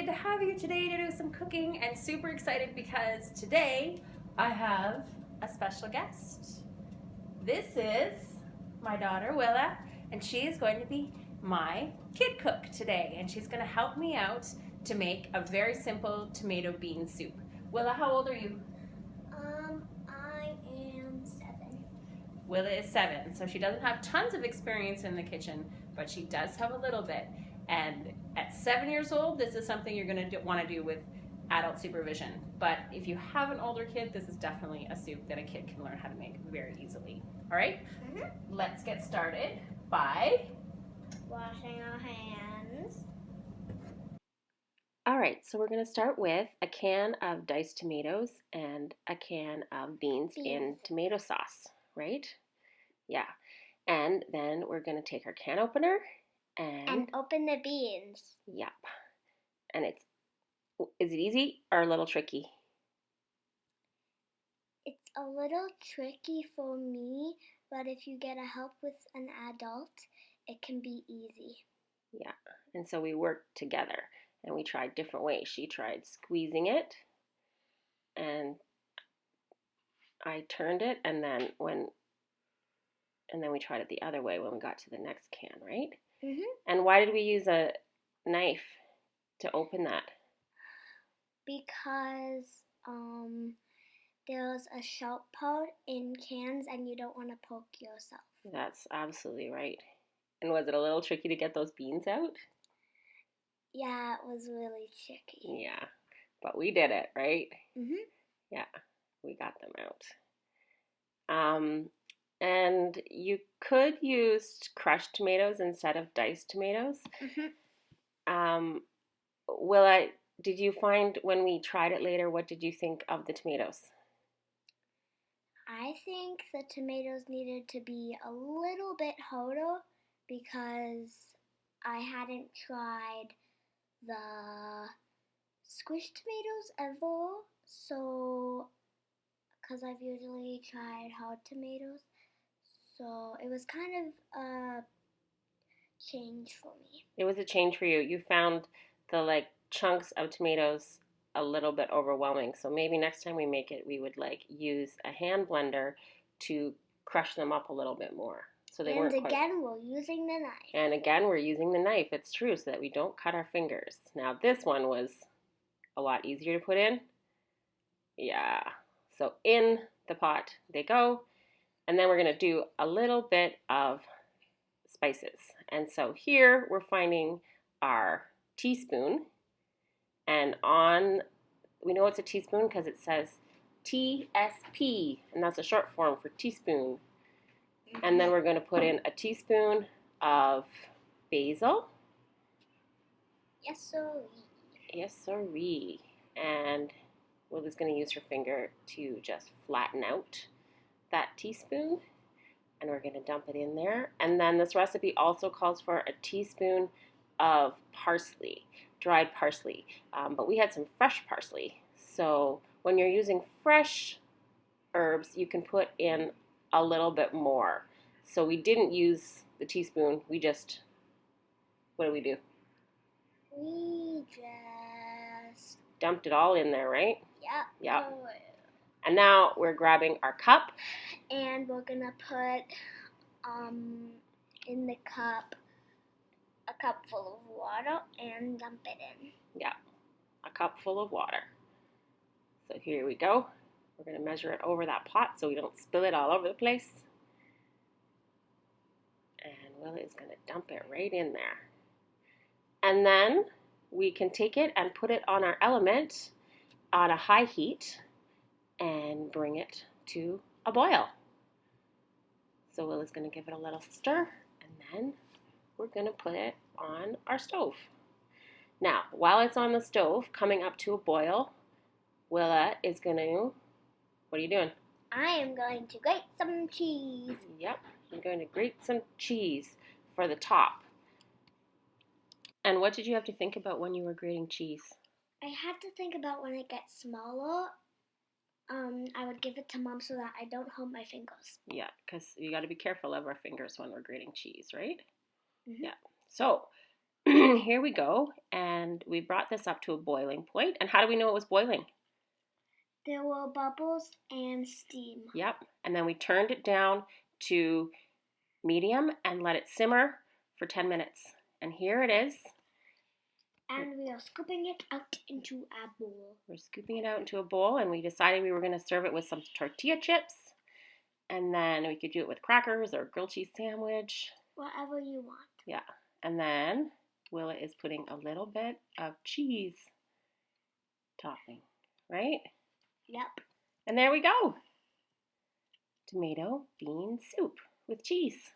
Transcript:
excited to have you today to do some cooking and super excited because today I have a special guest. This is my daughter Willa, and she is going to be my kid cook today, and she's going to help me out to make a very simple tomato bean soup. Willa, how old are you? I am 7. Willa is 7, so she doesn't have tons of experience in the kitchen, but she does have a little bit. And at 7 years old, this is something you're going to want to do with adult supervision. But if you have an older kid, this is definitely a soup that a kid can learn how to make very easily. All right? Let's get started by Washing our hands. All right, so we're going to start with a can of diced tomatoes and a can of beans in tomato sauce, right? Yeah. And then we're going to take our can opener And open the beans. Yep. And is it easy or a little tricky? It's a little tricky for me, but if you get a help with an adult, it can be easy. Yeah. And so we worked together and we tried different ways. She tried squeezing it and I turned it, and then we tried it the other way when we got to the next can, right? And why did we use a knife to open that? Because there's a sharp part in cans and you don't want to poke yourself. That's absolutely right. And was it a little tricky to get those beans out? Yeah, it was really tricky. Yeah, but we did it, right? Yeah, we got them out. And you could use crushed tomatoes instead of diced tomatoes. Did you find when we tried it later, what did you think of the tomatoes? I think the tomatoes needed to be a little bit harder because I hadn't tried the squished tomatoes ever, so because I've usually tried hard tomatoes, so it was kind of a change for me. It was a change for you. You found the chunks of tomatoes a little bit overwhelming, so maybe next time we make it, we would use a hand blender to crush them up a little bit more. So they weren't quite... we're using the knife. And again, we're using the knife. It's true, so that we don't cut our fingers. Now, this one was a lot easier to put in. Yeah. So in the pot they go. And then we're going to do a little bit of spices. And so here we're finding our teaspoon. And we know it's a teaspoon because it says TSP. And that's a short form for teaspoon. And then we're going to put in a teaspoon of basil. Yes, sir. Yes, sirree. And Willie's going to use her finger to just flatten out that teaspoon. And we're going to dump it in there. And then this recipe also calls for a teaspoon of parsley, dried parsley. But we had some fresh parsley. So when you're using fresh herbs, you can put in a little bit more. So we didn't use the teaspoon. We just, what do? We just dumped it all in there, right? Yep. And now we're grabbing our cup. And we're gonna put in the cup a cup full of water and dump it in. Yeah, a cup full of water. So here we go. We're going to measure it over that pot so we don't spill it all over the place. And Willie is going to dump it right in there. And then we can take it and put it on our element on a high heat and bring it to a boil. So Willie's going to give it a little stir, and then we're going to put it on our stove. Now, while it's on the stove, coming up to a boil, Willa is going to... What are you doing? I am going to grate some cheese. Yep, I'm going to grate some cheese for the top. And what did you have to think about when you were grating cheese? I had to think about when it gets smaller. I would give it to Mom so that I don't hurt my fingers. Yeah, because you got to be careful of our fingers when we're grating cheese, right? Yeah. So here we go. And we brought this up to a boiling point. And how do we know it was boiling? There were bubbles and steam. Yep. And then we turned it down to medium and let it simmer for 10 minutes. And here it is. And we are scooping it out into a bowl. We're scooping it out into a bowl, and we decided we were going to serve it with some tortilla chips. And then we could do it with crackers or grilled cheese sandwich. Whatever you want. Yeah. And then Willa is putting a little bit of cheese topping, right? Yep. And there we go. Tomato bean soup with cheese.